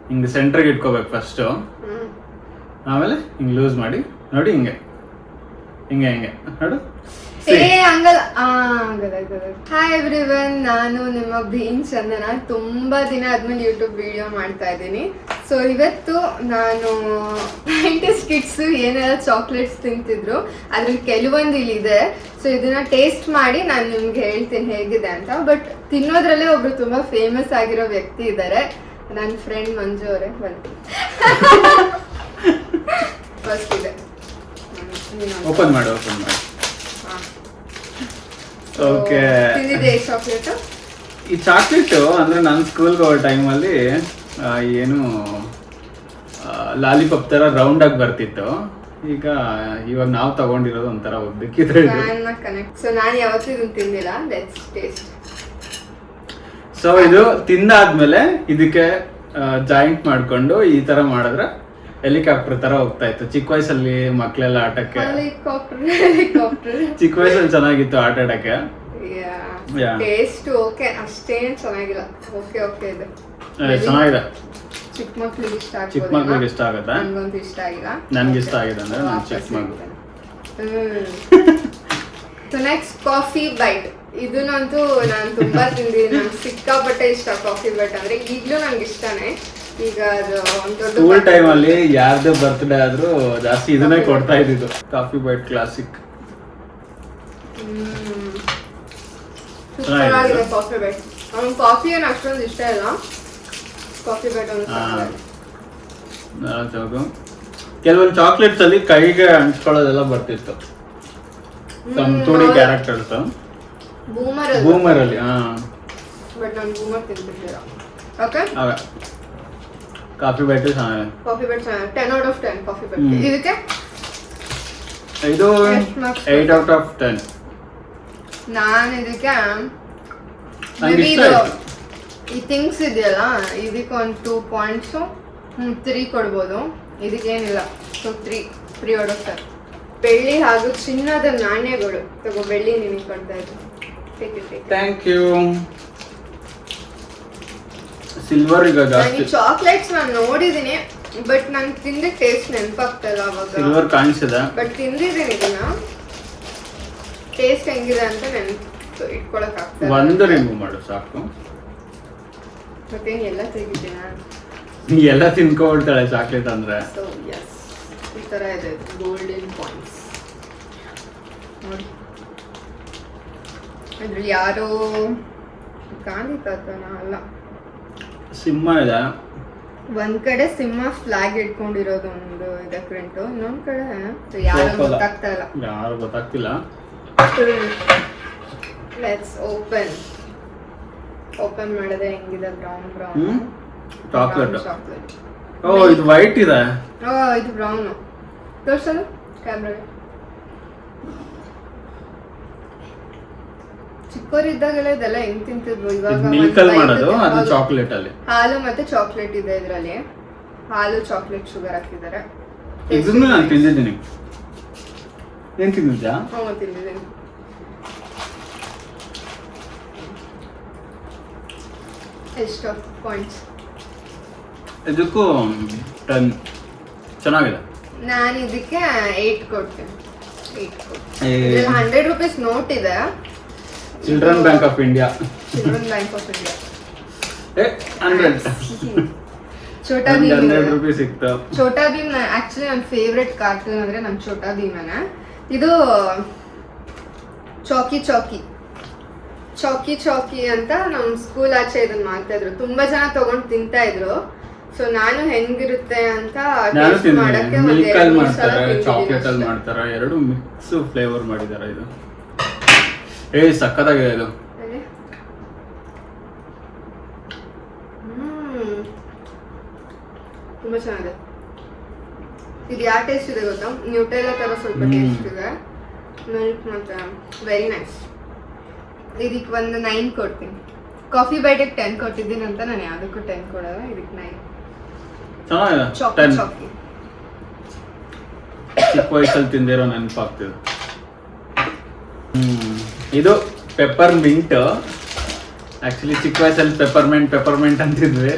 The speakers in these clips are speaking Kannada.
ಹಿಂಗೆ ಸೆಂಟ್ರಿಗೆ ಇಟ್ಕೋಬೇಕು ಫಸ್ಟು, ಆಮೇಲೆ ಹಿಂಗೆ ಲೂಸ್ ಮಾಡಿ ನೋಡಿ, ಹಿಂಗೆ ಹಿಂಗೆ ಹಿಂಗೆ ನೋಡು. ಹಂಗಲ್ಲ. ಹಾಯ್ ಎವ್ರಿವನ್, ನಾನು ನಿಮ್ಮ ಭೀಮ್ ಚಂದನ. ತುಂಬಾ ದಿನ ಆದ್ಮೇಲೆ ಯೂಟ್ಯೂಬ್ ವಿಡಿಯೋ ಮಾಡ್ತಾ ಇದ್ದೀನಿ. ಸೊ ಇವತ್ತು ನಾನು ಸೈಂಟಿಸ್ಟ್ ಕಿಡ್ಸ್ ಏನೆಲ್ಲ ಚಾಕ್ಲೇಟ್ಸ್ ತಿಂತಿದ್ರು ಅದ್ರಲ್ಲಿ ಕೆಲವೊಂದು ಇಲ್ಲಿದೆ. ಸೊ ಇದನ್ನ ಟೇಸ್ಟ್ ಮಾಡಿ ನಾನು ನಿಮ್ಗೆ ಹೇಳ್ತೀನಿ ಹೇಗಿದೆ ಅಂತ. ಬಟ್ ತಿನ್ನೋದ್ರಲ್ಲೇ ಒಬ್ರು ತುಂಬಾ ಫೇಮಸ್ ಆಗಿರೋ ವ್ಯಕ್ತಿ ಇದ್ದಾರೆ, ನನ್ನ ಫ್ರೆಂಡ್ ಮಂಜು ಅವರೇ. ಬನ್ನಿ. ಫಸ್ಟ್ ಇದೆ, ಓಪನ್ ಮಾಡಿ. ಓಕೆ, ತಿಂದಿದೆ ಚಾಕ್ಲೇಟ್. ಈ ಚಾಕ್ಲೇಟು ಅಂದ್ರೆ ನಾನು ಸ್ಕೂಲ್ಗೆ ಹೋಗೋ ಟೈಮಲ್ಲಿ ಏನು ಲಾಲಿಪಾಪ್ ತರ ರೌಂಡ್ ಆಗಿ ಬರ್ತಿತ್ತು. ಇವಾಗ ನಾವು ತಗೊಂಡಿರೋದು ಒಂಥರ ಉದ್ದಕ್ಕಿದ್ರೆ. ಸೊ ನಾನು ಯಾವತ್ತೂ ಇದನ್ನ ತಿಂದಿಲ್ಲ. Let's taste. ಸೊ ಇದು ತಿಂದಾದ್ಮೇಲೆ ಇದಕ್ಕೆ ಜಾಯಿಂಟ್ ಮಾಡ್ಕೊಂಡು ಈ ತರ ಮಾಡಿದ್ರೆ ಹೆಲಿಕಾಪ್ಟರ್ ತರ ಹೋಗ್ತಾ ಇತ್ತು. ಚಿಕ್ಕ ವಯಸ್ಸಲ್ಲಿ ಮಕ್ಳೆಲ್ಲ ಆಟಕ್ಕೆ, ಚಿಕ್ಕ ವಯಸ್ಸಲ್ಲಿ ಚೆನ್ನಾಗಿತ್ತು ಆಟ ಆಡಕ್ಕೆ. ಟೇಸ್ಟ್ ಓಕೆ, ಅಷ್ಟೇನ್ ಚೆನ್ನಾಗಿಲ್ಲ. ಓಕೆ ಓಕೆ ಇದೆ, ಚೆನ್ನಾಗಿದೆ. ಚಿಕ್ಕ ಮಕ್ಳಿಗೆ ಇಷ್ಟ ಆಗುತ್ತೆ. ಚಿಕ್ಕ ಮಕ್ಳಿಗೆ ಇಷ್ಟ ಆಗುತ್ತೆ. ನನಗಂತೂ ಇಷ್ಟ ಆಗಿಲ್ಲ. ನನ್ಗೆ ಇಷ್ಟ ಆಗಿದೆ ಅಂದ್ರೆ ನಾನು ಚಿಕ್ಕ ಮಗು. So next Coffee Bite. ಇದನ್ನಂತೂ ನಾನು ತುಂಬಾ ತಿಂದಿದ್ದೀನಿ. ನಂಗೆ ಸಿಕ್ಕಾಪಟ್ಟೆ ಇಷ್ಟ ಕಾಫಿ ಬೈಟ್ ಅಂದ್ರೆ. ಈಗಲೂ ನಂಗೆ ಇಷ್ಟನೇ. ಈಗ ಅದು ಸ್ಕೂಲ್ ಟೈಮ್ ಅಲ್ಲಿ ಯಾರ್ದು ಬರ್ತ್ಡೇ ಆದ್ರೂ ಜಾಸ್ತಿ ಇದನ್ನೇ ಕೊಡ್ತಾ ಇದ್ದಿದ್ದು, coffee bite classic. Coffee bite. ಅವ್ನು ಕಾಫಿ ಏನು ಅಷ್ಟೊಂದು ಇಷ್ಟ ಇಲ್ಲ. ಕಾಫಿ ಬೈಟ್ ಕೆಲವೊಂದು ಚಾಕ್ಲೇಟ್ಸ್ ಅಲ್ಲಿ ಕೈಗೆ ಅಂಟ್ಕೊಳ್ಳೋದೆಲ್ಲ ಬರ್ತಿತ್ತು. ಕ್ಯಾರೆಕ್ಟರ್ಸ್ ಬೂಮರ್ ಅಲ್ಲಿ. ಬಟ್ ನಾನು ಬೂಮರ್ ತಿಂತಿದ್ದೀರಾ. ಓಕೆ, ಕಾಫಿ ಬೈಟ್ ಚೆನ್ನಾಗಿದೆ. ಕಾಫಿ ಬೈಟ್ ಚೆನ್ನಾಗಿದೆ. 10 out of 10 ಕಾಫಿ ಬೈಟ್. ಇದಕ್ಕೆ ಇದು 8 out of 10. ನಾನು ಇದಕ್ಕೆ ಈ ಥಿಂಗ್ಸ್ ಇದೆಯಲ್ಲ, ಇದಕ್ಕೆ ಒಂದು 2 points 3 ಕೊಡ್ಬೋದು. ಇದಕ್ಕೇನಿಲ್ಲ. So 3 out of 10. ಬೆಳ್ಳಿ ಹಾಗೂ ಚಿನ್ನದ ನಾಣ್ಯಗಳು. ತಗೋ, ಬೆಳ್ಳಿ ನಿಮಗೆ ಕೊಡ್ತಾ ಇದ್ದೀನಿ. Thank you. ಸಿಲ್ವರ್ ಈಗ ಜಾಸ್ತಿ. ಚಾಕ್ಲೇಟ್ಸ್ ನಾನು ನೋಡಿದೀನಿ, ಬಟ್ ನಾನು ತಿಂದ ಟೇಸ್ಟ್ ನೆನಪಾಗ್ತಾ ಇಲ್ಲ ಅವಾಗ. ಸಿಲ್ವರ್ ಕಾಣಿಸಿದೆ, ಬಟ್ ತಿಂದಿದ್ದೀನಿ. ಇದನ್ನ ಟೇಸ್ಟ್ ಹೆಂಗಿದೆ ಅಂತ ನೆನಪು ಇಟ್ಕೊಳಕ್ ಆಗ್ತದೆ. ಒಂದು ರಿಮೂವ್ ಮಾಡು ಸಾಕು. ಮತ್ತೇನು ಎಲ್ಲ ತೆಗಿತೀನ? ಎಲ್ಲ ತಿನ್ಕೊಳ್ತಾಳೆ ಚಾಕ್ಲೇಟ್ ಅಂದ್ರೆ. ಸೊ ಯಸ್, ಈ ತರ ಇದೆ ಗೋಲ್ಡನ್ ಪಾಯಿಂಟ್ಸ್ ನೋಡಿ. ಇದ್ರಲ್ಲಿ ಯಾರೋ ಗಾಂಧಿ ತಾತನ ಅಲ್ಲ, ಸಿಂಹ ಇದೆ. ಒಂದ್ ಕಡೆ ಸಿಂಹ ಫ್ಲಾಗ್ ಇಟ್ಕೊಂಡಿರೋದು ಒಂದು ಇದೆ ಪ್ರಿಂಟ್, ಇನ್ನೊಂದ್ ಕಡೆ ಯಾರು ಗೊತ್ತಾಗ್ತಾ ಇಲ್ಲ. ಯಾರು ಗೊತ್ತಾಗ್ತಿಲ್ಲ. ಲೆಟ್ಸ್ ಓಪನ್ ಮಾಡಿದ್ರೆ ಹೆಂಗಿದೆ? Brown chocolate. ಓ, ಇದು ವೈಟ್ ಇದೆ. ಓ, ಇದು ಬ್ರೌನ್. ತೋರ್ಸಲು ಕ್ಯಾಮ್ರಾಗೆ. ಚಿಕ್ಕವರಿದ್ದಾಗೆಲ್ಲ ಇದೆಲ್ಲ ಹೆಂಗ್ ತಿಂತಿದ್ವು. ಇವಾಗ ಮಿಲ್ಕ್ ಅಲ್ಲಿ ಮಾಡೋದು, ಅದು ಚಾಕ್ಲೇಟ್ ಅಲ್ಲಿ. ಹಾಲು ಮತ್ತೆ ಚಾಕ್ಲೇಟ್ ಇದೆ ಇದ್ರಲ್ಲಿ. ಹಾಲು, ಚಾಕ್ಲೇಟ್, ಶುಗರ್ ಹಾಕಿದ್ದಾರೆ. ಇದನ್ನು ನಾನು ತಿಂದಿದ್ದೀನಿ. ಏನ್ ತಿಂದಿದ್ಯಾ? ತಿಂದಿದ್ದೀನಿ. ಎಷ್ಟು ಪಾಯಿಂಟ್ಸ್? ಇದಕ್ಕೂ 10. ಚೆನ್ನಾಗಿದೆ. ನಾನು ಇದಕ್ಕೆ 8 ಕೊಡ್ತೀನಿ. 8 ಕೊಡ್ತೀನಿ. 100 ರೂಪೀಸ್ ನೋಟ್ ಇದೆ. Children bank of India. Children bank of India. 100 Chhota Bheem. 100 rupees ಸಿಕ್ತು. ಛೋಟಾ ಭೀಮ್ ಆಕ್ಚುಲಿ ನನ್ನ ಫೇವ್ರೆಟ್ ಕಾರ್ಟೂನ್ ಅಂದ್ರೆ ನನ್ ಛೋಟಾ ಭೀಮನ. ಇದು ಚಾಕಿ ಅಂತ ನಮ್ ಸ್ಕೂಲ್ ಆಚೆ ಇದನ್ನ ಮಾಡ್ತಾ ಇದ್ರು. ತುಂಬಾ ಜನ ತಗೊಂಡ್ ತಿಂತಾ ಇದ್ರು. ಸೊ ನಾನು ಹೆಂಗಿರುತ್ತೆ ಅಂತ ಟೇಸ್ಟ್ ಮಾಡಕ್ಕೆ ಮಿಲ್ಕ್ ಅಲ್ಲಿ ಮಾಡ್ತಾರೆ, ಚಾಕ್ಲೇಟ್ ಅಲ್ಲಿ ಮಾಡ್ತಾರೆ, ಎರಡು ಮಿಕ್ಸ್ ಫ್ಲೇವರ್ ಮಾಡಿದ್ದಾರೆ. ಇದು ಸಕ್ಕತ್ತಾಗಿದೆ ಇದು. ತುಂಬಾ ಚೆನ್ನಾಗಿದೆ. ಇದು ಯಾವ ಟೇಸ್ಟ್ ಇದೆ ಗೊತ್ತಾ? ನ್ಯೂಟೆಲ್ಲಾ ತರ ಸ್ವಲ್ಪ ಟೇಸ್ಟ್ ಇದೆ. ಮಿಲ್ಕ್ ಮತ್ತೆ ವೆರಿ ನೈಸ್. ಇದಕ್ಕೆ ಒಂದು 9 ಕೊಡ್ತೀನಿ. ಕಾಫಿ ಬೈಟಿಗೆ 10 ಕೊಟ್ಟಿದ್ದೀನಿ ಅಂತ ನಾನು ಯಾವುದಕ್ಕೂ 10 ಕೊಡಲ್ಲ. ಇದಕ್ಕೆ 9. ಚೆನ್ನಾಗಿದೆ. ಚಿಕ್ಕ ವಯಸ್ಸಲ್ಲಿ ತಿಂದಿರೋ ನೆನಪಾಗ್ತಿದೆ. ಇದು ಪೆಪ್ಪರ್ ಮಿಂಟ್. ಆಕ್ಚುಲಿ ಚಿಕ್ಕ ವಯಸ್ಸಲ್ಲಿ ಪೆಪ್ಪರ್ಮೆಂಟ್ ಅಂತಿದ್ವಿ.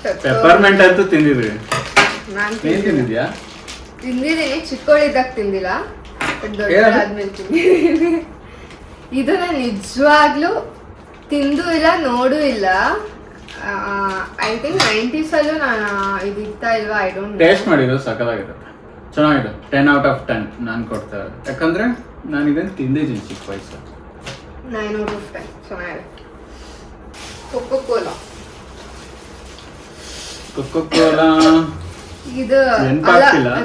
ಪೆಪ್ಪರ್ಮೆಂಟ್ ಅಂತೂ ತಿಂದಿದ್ರಿ. ನಾನ್ ನೀನ್ ತಿಂದಿದ್ಯಾ? ತಿಂದಿದ್ದೀನಿ, ಚಿಕ್ಕವಳಿದ್ದಾಗ ತಿಂದಿಲ್ಲ, ಬಟ್ ದೊಡ್ಡದಾದ್ಮೇಲೆ ತಿಂದಿದ್ದೀನಿ. ಇದು ನಾನು ನಿಜವಾಗ್ಲೂ ತಿಂದು ಇಲ್ಲ, ನೋಡು ಇಲ್ಲ. ಐ ಥಿಂಕ್ 90s ಅಲ್ಲೂ ನಾನು ಇದು ಇತ್ತಾ ಇಲ್ವಾ, ಐ ಡೋಂಟ್ ಟೇಸ್ಟ್ ಮಾಡಿದ್ರು ಸಕ್ಕತ್ತಾಗಿರುತ್ತೆ, ಚೆನ್ನಾಗಿದೆ. 10 out of 10 ನಾನು ಕೊಡ್ತಾ ಇರೋದು. ಯಾಕಂದ್ರೆ ನಾನು ಇದನ್ನು ತಿಂದಿದ್ದೀನಿ ಚಿಕ್ಕ ವಯಸ್ಸು. 9 out of 10 ಚೆನ್ನಾಗಿದೆ. ಕೊಕೋ ಕೋಲಾ ಇದು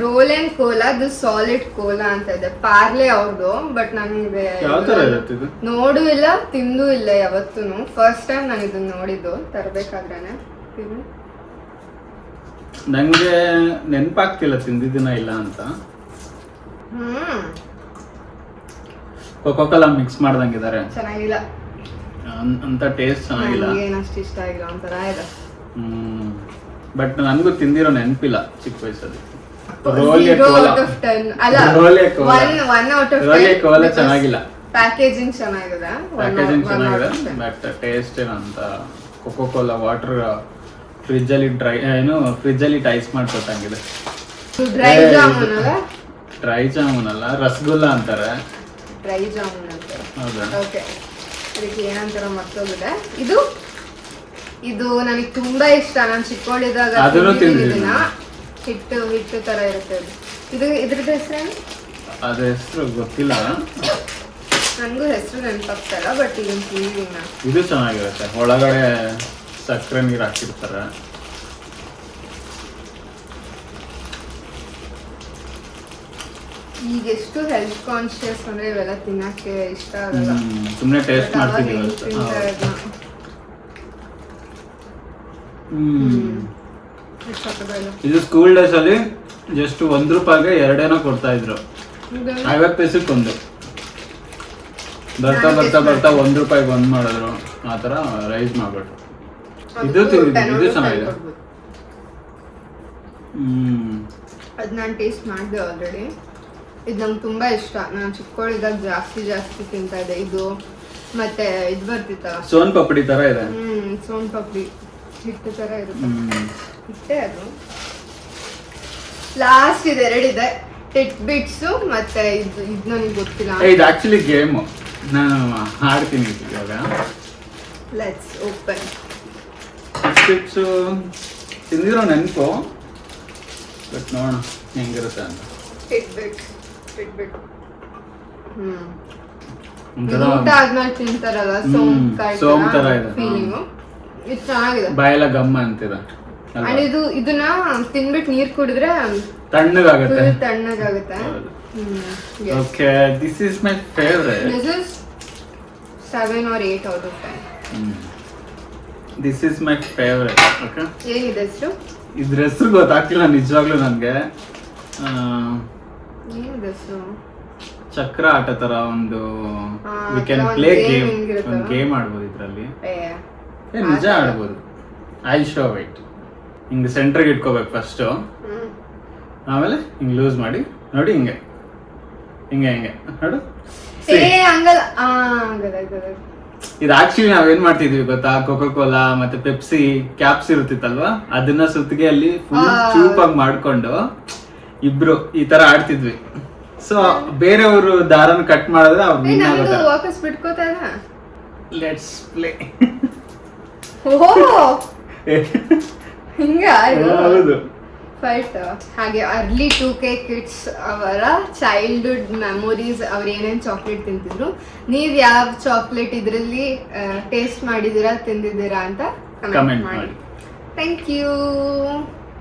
ರೋಲ್ ಅಂಡ್ ಕೋಲಾ, ಅದು ಸಾಲಿಡ್ ಕೋಲಾ ಅಂತ ಇದೆ, ಪಾರ್ಲೆ ಅವ್ರದ್ದು. ಬಟ್ ನನಗೆ ನೋಡು ಇಲ್ಲ, ತಿಂದು ಇಲ್ಲ ಯಾವತ್ತೂ. ಫಸ್ಟ್ ಟೈಮ್ ನಾನು ಇದನ್ನ ನೋಡಿದ್ದು, ತರಬೇಕಾದ್ರೇನೆ. ನಂಗೆ ನೆನಪಾಗ್ತಿಲ್ಲ ತಿಂದಿದ್ದೀನ ಇಲ್ಲ ಅಂತ. ಕೋಕೋ ಕೋಲಾ ಮಿಕ್ಸ್ ಮಾಡ್ದಂಗಿದ್ದಾರೆ, ಚೆನ್ನಾಗಿಲ್ಲ ಅಂತ, ಟೇಸ್ಟ್ ಚೆನ್ನಾಗಿಲ್ಲ, ಏನಷ್ಟು ಇಷ್ಟ ಆಗಿಲ್ಲ, ಒಂಥರ ಇದೆ. ಬಟ್ ನನಗೂ ತಿಂದಿರೋ ನೆನಪಿಲ್ಲ ಚಿಕ್ಕ ವಯಸ್ಸಲ್ಲಿ. ಚೆನ್ನಾಗಿಲ್ಲ, ಪ್ಯಾಕೇಜಿಂಗ್ ಚೆನ್ನಾಗಿದೆ, ಬಟ್ ಟೇಸ್ಟ್ ಏನಂತ. ಕೋಕೋ ಕೋಲಾ ವಾಟರ್ ಫ್ರಿಜ್ ಅಲ್ಲಿ ಐಸ್ ಮಾಡ್ಕೊಟ್ಟಂಗಿದೆ. ಡ್ರೈ ಜಾಮೂನ್ ಅಲ್ಲ, ರಸಗುಲ್ಲ ಅಂತಾರೆ. ಡ್ರೈ ಜಾಮೂನ್ ಅಂತಾರೆ. ಹೌದಾ? ಓಕೆ, ಇದಕ್ಕೆ ಏನಂತಾರ ಮತ್ತೋಗಿದೆ. ಇದು ನನಗೆ ತುಂಬಾ ಇಷ್ಟ. ನಾನು ಚಿಕ್ಕವಳಿದ್ದಾಗ ಹಿಟ್ಟು ತರ ಇರುತ್ತೆ. ಇದ್ರದ್ದು ಹೆಸರೇನು? ಅದ್ರ ಹೆಸರು ಗೊತ್ತಿಲ್ಲ, ನನಗೂ ಹೆಸರು ನೆನಪಾಗ್ತಾಯಿಲ್ಲ. ಬಟ್ ಇದು ಚೆನ್ನಾಗಿರುತ್ತೆ, ಒಳಗಡೆ ಸಕ್ಕರೆ ನೀರು ಹಾಕಿರ್ತಾರೆ. ಈಗ ಎಷ್ಟು ಹೆಲ್ತ್ ಕಾನ್ಶಿಯಸ್ ಅಂದ್ರೆ ಇವೆಲ್ಲ ತಿನ್ನಕ್ಕೆ ಇಷ್ಟ ಆಗಲ್ಲ, ಸುಮ್ಮನೆ ಟೇಸ್ಟ್ ಮಾಡ್ತಿದ್ದೀವಿ. ಇದು ಸ್ಕೂಲ್ ಡೇಸ್ ಅಲ್ಲಿ ಜಸ್ಟ್ ₹1 2 ಕೊಡ್ತಾ ಇದ್ರು. 50 ಪೈಸಕ್ಕೆ ಒಂದು. ಬರ್ತಾ ₹1 ಬಂದ್ ಮಾಡಿದ್ರು, ಆತರ ರೈಸ್ ಮಾಡ್ಬಿಟ್ರು. ಇದು ತಿಂದಿದ್ದೀನಿ, ಇದು ಚೆನ್ನಾಗಿದೆ. ಅದ್ ನಾನು ಟೇಸ್ಟ್ ಮಾಡಿದೆ ಆಲ್ರೆಡಿ. ಇದು ನಂಗೆ ತುಂಬಾ ಇಷ್ಟ. ನಾನು ಚಿಕ್ಕವಳಿದ್ದಾಗ ಜಾಸ್ತಿ ತಿಂತಾ ಇದ್ದೆ. ಇದು ಮತ್ತೆ ಇದು ಬರ್ತಿತ್ತ, ಸೋನ್ ಪಾಪಡಿ ತರ ಇದೆ. ಸೋನ್ ಪಾಪಡಿ ಹಿಟ್ಟು ತರ ಇರುತ್ತೆ. ಹಿಟ್ಟೆ ಅದು. ಲಾಸ್ಟ್ ಇದೆ, 2 ಇದೆ, ಟಿಟ್ ಬಿಟ್ಸ್ ಮತ್ತೆ ಇದು ನನಗೆ ಗೊತ್ತಿಲ್ಲ. ಇದು ಆಕ್ಚುಲಿ ಗೇಮ್, ನಾನು ಆಡ್ತೀನಿ ಇವಾಗ. Let's open. ಬಿಟ್ಸ್ ತಿಂದಿರೋ ನೆನಪು, ಬಟ್ ನೋಡೋಣ ಹೆಂಗಿರುತ್ತೆ ಅಂತ. ಟಿಟ್ ಬಿಟ್ ಊಟ ಆದ್ಮೇಲೆ ತಿಂತಾರಲ್ಲ, ಸೋಮ್ ತರ ಇದೆ ಫೀಲಿಂಗು. ಇದು ಚೆನ್ನಾಗಿದೆ, ಬಾಯೆಲ್ಲ ಗಮ್ಮ ಅಂತೀರ. ಅಂಡ್ ಇದನ್ನ ತಿನ್ಬಿಟ್ಟು ನೀರ್ ಕುಡಿದ್ರೆ ತಣ್ಣಗಾಗುತ್ತೆ. Okay, this is my favourite. This is 7 or 8 out of 10. This is my favourite. Okay, ಏನಿದೆ ಹೆಸರು? ಇದ್ರ ಹೆಸರು ಗೊತ್ತಾಗ್ತಿಲ್ಲ ನಿಜವಾಗ್ಲೂ ನನಗೆ. ಏನಿದೆ ಹೆಸರು? ಚಕ್ರ ಆಟ ತರ ಒಂದು, ವಿ ಕ್ಯಾನ್ ಪ್ಲೇ ಗೇಮ್, ಒಂದು ಗೇಮ್ ಆಡ್ಬೋದು ಇದ್ರಲ್ಲಿ. ನಿಜ ಆಡ್ಬೋದು. I show white. ಹಿಂಗೆ ಸೆಂಟ್ರಿಗೆ ಇಟ್ಕೋಬೇಕು ಫಸ್ಟ್, ಆಮೇಲೆ ಹಿಂಗೆ ಲೂಸ್ ಮಾಡಿ ನೋಡಿ, ಹಿಂಗೆ ನೋಡು. ಇದು ಆಕ್ಚುಲಿ ನಾವೇನ್ ಮಾಡ್ತಿದ್ವಿ ಗೊತ್ತಾ, ಕೋಕೋ ಕೋಲಾ ಮತ್ತೆ ಪೆಪ್ಸಿ ಕ್ಯಾಪ್ಸ್ ಇರುತ್ತಿತ್ತಲ್ವಾ, ಅದನ್ನ ಸುತ್ತಿಗೆಯಲ್ಲಿ ಫುಲ್ ಚೂಪಾಗಿ ಮಾಡ್ಕೊಂಡು ಇಬ್ರು ಈ ತರ ಆಡ್ತಿದ್ವಿ. ಸೊ ಬೇರೆಯವರು ದಾರನ ಕಟ್ ಮಾಡಿದ್ರೆ ಅವ್ರು ವಿನ್ ಆಗುತ್ತೆ. ವಾಪಸ್ ಬಿಟ್ಕೋತಾರ. Let's play. ಹಿಂಗ ಹೌದು, ಫೈಟ್. ಹಾಗೆ ಅರ್ಲಿ 2K ಕಿಡ್ಸ್ ಅವರ ಚೈಲ್ಡ್ಹುಡ್ ಮೆಮೊರೀಸ್, ಅವ್ರು ಏನೇನು ಚಾಕ್ಲೇಟ್ ತಿಂತಿದ್ರು, ನೀವು ಯಾವ ಚಾಕ್ಲೇಟ್ ಇದರಲ್ಲಿ ಟೇಸ್ಟ್ ಮಾಡಿದ್ದೀರಾ, ತಿಂದಿದ್ದೀರಾ ಅಂತ ಕಮೆಂಟ್ ಮಾಡಿ. Thank you.